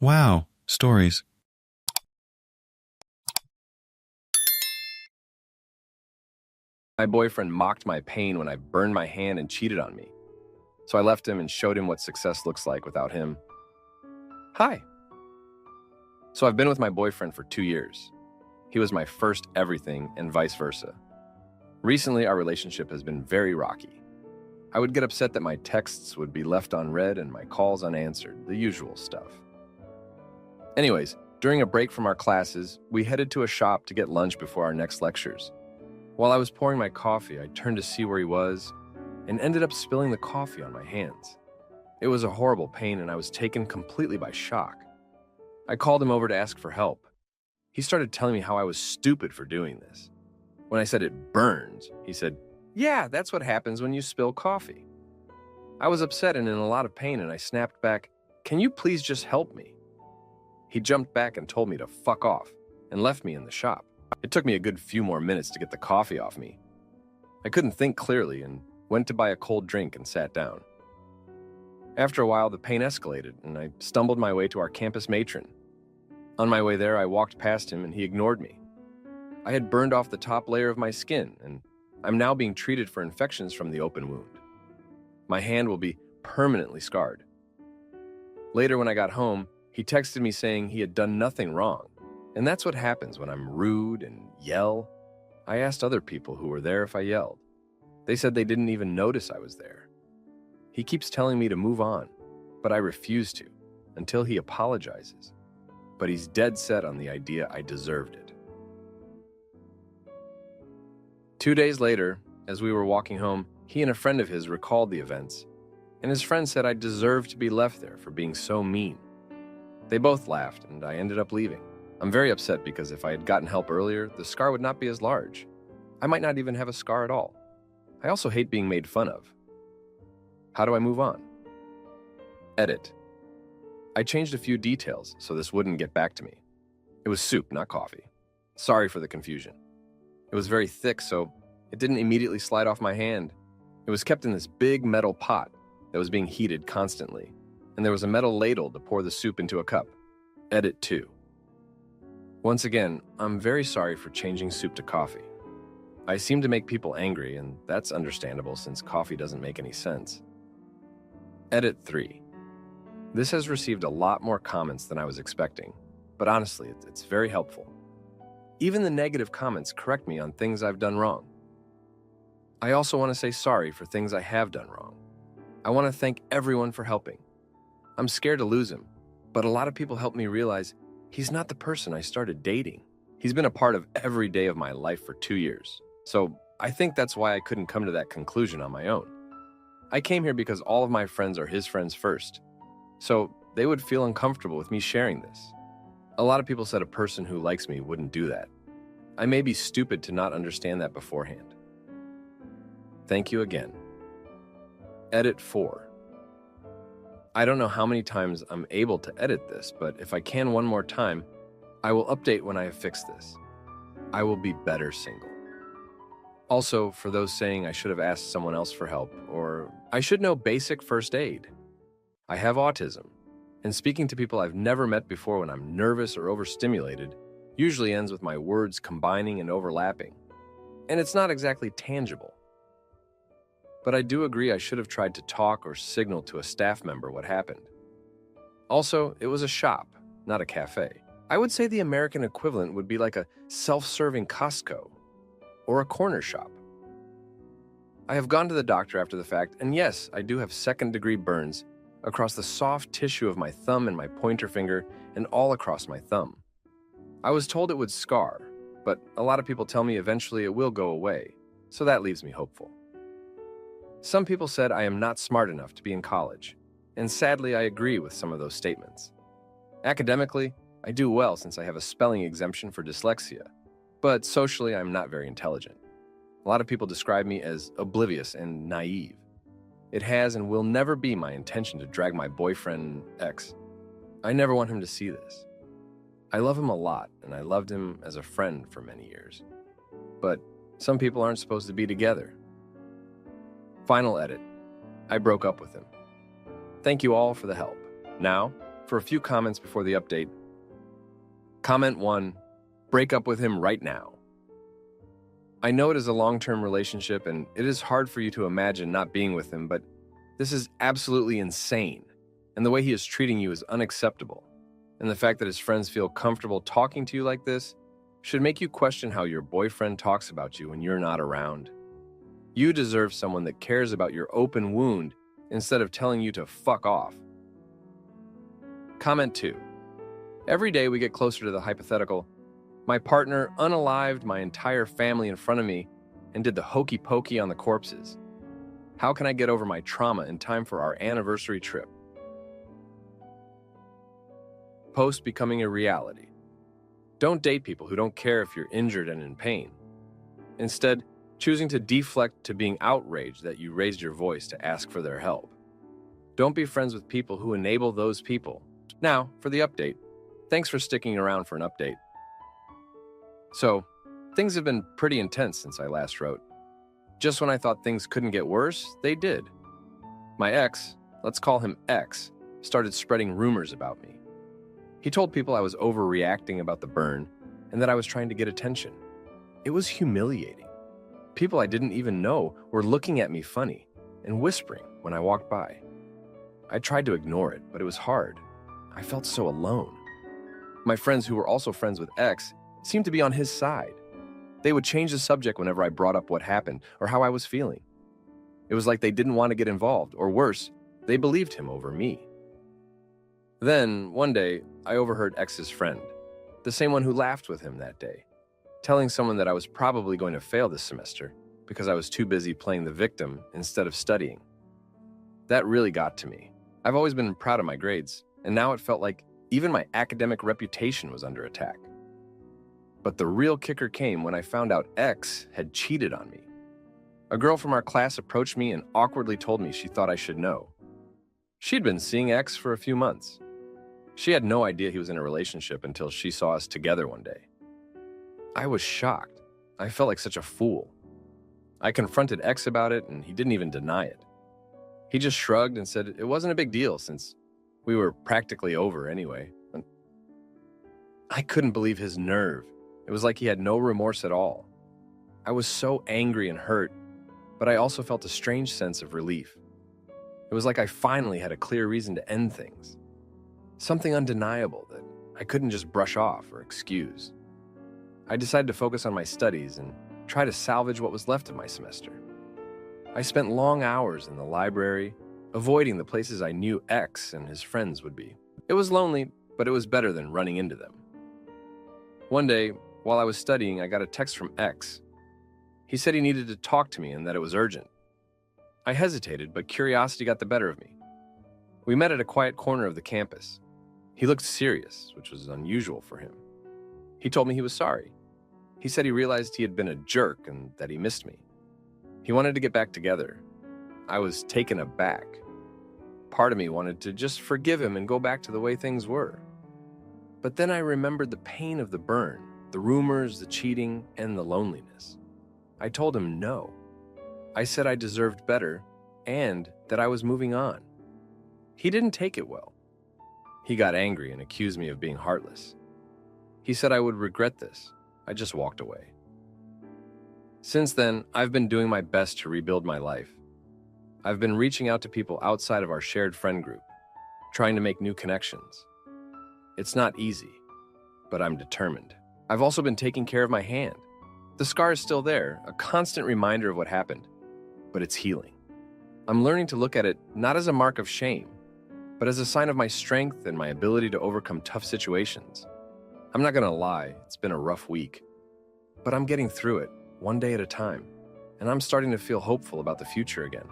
Wow, stories. My boyfriend mocked my pain when I burned my hand and cheated on me. So I left him and showed him what success looks like without him. Hi. So I've been with my boyfriend for 2 years. He was my first everything and vice versa. Recently, our relationship has been very rocky. I would get upset that my texts would be left unread and my calls unanswered, the usual stuff. Anyways, during a break from our classes, we headed to a shop to get lunch before our next lectures. While I was pouring my coffee, I turned to see where he was and ended up spilling the coffee on my hands. It was a horrible pain and I was taken completely by shock. I called him over to ask for help. He started telling me how I was stupid for doing this. When I said it burns, he said, "Yeah, that's what happens when you spill coffee." I was upset and in a lot of pain and I snapped back, "Can you please just help me?" He jumped back and told me to fuck off and left me in the shop. It took me a good few more minutes to get the coffee off me. I couldn't think clearly and went to buy a cold drink and sat down. After a while, the pain escalated and I stumbled my way to our campus matron. On my way there, I walked past him and he ignored me. I had burned off the top layer of my skin and I'm now being treated for infections from the open wound. My hand will be permanently scarred. Later, when I got home, he texted me saying he had done nothing wrong. And that's what happens when I'm rude and yell. I asked other people who were there if I yelled. They said they didn't even notice I was there. He keeps telling me to move on, but I refuse to, until he apologizes. But he's dead set on the idea I deserved it. 2 days later, as we were walking home, he and a friend of his recalled the events, and his friend said I deserved to be left there for being so mean. They both laughed, and I ended up leaving. I'm very upset because if I had gotten help earlier, the scar would not be as large. I might not even have a scar at all. I also hate being made fun of. How do I move on? Edit. I changed a few details so this wouldn't get back to me. It was soup, not coffee. Sorry for the confusion. It was very thick, so it didn't immediately slide off my hand. It was kept in this big metal pot that was being heated constantly, and there was a metal ladle to pour the soup into a cup. Edit 2. Once again, I'm very sorry for changing soup to coffee. I seem to make people angry, and that's understandable since coffee doesn't make any sense. Edit 3. This has received a lot more comments than I was expecting, but honestly, it's very helpful. Even the negative comments correct me on things I've done wrong. I also want to say sorry for things I have done wrong. I want to thank everyone for helping. I'm scared to lose him, but a lot of people helped me realize he's not the person I started dating. He's been a part of every day of my life for 2 years. So I think that's why I couldn't come to that conclusion on my own. I came here because all of my friends are his friends first. So they would feel uncomfortable with me sharing this. A lot of people said a person who likes me wouldn't do that. I may be stupid to not understand that beforehand. Thank you again. Edit 4. I don't know how many times I'm able to edit this, but if I can one more time, I will update when I have fixed this. I will be better single. Also, for those saying I should have asked someone else for help, or I should know basic first aid. I have autism, and speaking to people I've never met before when I'm nervous or overstimulated usually ends with my words combining and overlapping, and it's not exactly tangible. But I do agree I should have tried to talk or signal to a staff member what happened. Also, it was a shop, not a cafe. I would say the American equivalent would be like a self-serving Costco or a corner shop. I have gone to the doctor after the fact, and yes, I do have second-degree burns across the soft tissue of my thumb and my pointer finger and all across my thumb. I was told it would scar, but a lot of people tell me eventually it will go away, so that leaves me hopeful. Some people said I am not smart enough to be in college, and sadly I agree with some of those statements. Academically, I do well since I have a spelling exemption for dyslexia, but socially I'm not very intelligent. A lot of people describe me as oblivious and naive. It has and will never be my intention to drag my boyfriend ex. I never want him to see this. I love him a lot, and I loved him as a friend for many years. But some people aren't supposed to be together. Final edit. I broke up with him. Thank you all for the help. Now, for a few comments before the update. Comment 1. Break up with him right now. I know it is a long-term relationship and it is hard for you to imagine not being with him, but this is absolutely insane, and the way he is treating you is unacceptable. And the fact that his friends feel comfortable talking to you like this should make you question how your boyfriend talks about you when you're not around. You deserve someone that cares about your open wound instead of telling you to fuck off. Comment 2. Every day we get closer to the hypothetical. My partner unalived my entire family in front of me and did the hokey pokey on the corpses. How can I get over my trauma in time for our anniversary trip? Post becoming a reality. Don't date people who don't care if you're injured and in pain. Instead, choosing to deflect to being outraged that you raised your voice to ask for their help. Don't be friends with people who enable those people. Now, for the update. Thanks for sticking around for an update. So, things have been pretty intense since I last wrote. Just when I thought things couldn't get worse, they did. My ex, let's call him X, started spreading rumors about me. He told people I was overreacting about the burn and that I was trying to get attention. It was humiliating. People I didn't even know were looking at me funny and whispering when I walked by. I tried to ignore it, but it was hard. I felt so alone. My friends who were also friends with X seemed to be on his side. They would change the subject whenever I brought up what happened or how I was feeling. It was like they didn't want to get involved, or worse, they believed him over me. Then, one day, I overheard X's friend, the same one who laughed with him that day, telling someone that I was probably going to fail this semester because I was too busy playing the victim instead of studying. That really got to me. I've always been proud of my grades, and now it felt like even my academic reputation was under attack. But the real kicker came when I found out X had cheated on me. A girl from our class approached me and awkwardly told me she thought I should know. She'd been seeing X for a few months. She had no idea he was in a relationship until she saw us together one day. I was shocked. I felt like such a fool. I confronted X about it, and he didn't even deny it. He just shrugged and said it wasn't a big deal since we were practically over anyway. I couldn't believe his nerve. It was like he had no remorse at all. I was so angry and hurt, but I also felt a strange sense of relief. It was like I finally had a clear reason to end things. Something undeniable that I couldn't just brush off or excuse. I decided to focus on my studies and try to salvage what was left of my semester. I spent long hours in the library, avoiding the places I knew X and his friends would be. It was lonely, but it was better than running into them. One day, while I was studying, I got a text from X. He said he needed to talk to me and that it was urgent. I hesitated, but curiosity got the better of me. We met at a quiet corner of the campus. He looked serious, which was unusual for him. He told me he was sorry. He said he realized he had been a jerk and that he missed me. He wanted to get back together. I was taken aback. Part of me wanted to just forgive him and go back to the way things were. But then I remembered the pain of the burn, the rumors, the cheating, and the loneliness. I told him no. I said I deserved better and that I was moving on. He didn't take it well. He got angry and accused me of being heartless. He said I would regret this. I just walked away. Since then, I've been doing my best to rebuild my life. I've been reaching out to people outside of our shared friend group, trying to make new connections. It's not easy, but I'm determined. I've also been taking care of my hand. The scar is still there, a constant reminder of what happened, but it's healing. I'm learning to look at it not as a mark of shame, but as a sign of my strength and my ability to overcome tough situations. I'm not gonna lie, it's been a rough week, but I'm getting through it, one day at a time, and I'm starting to feel hopeful about the future again.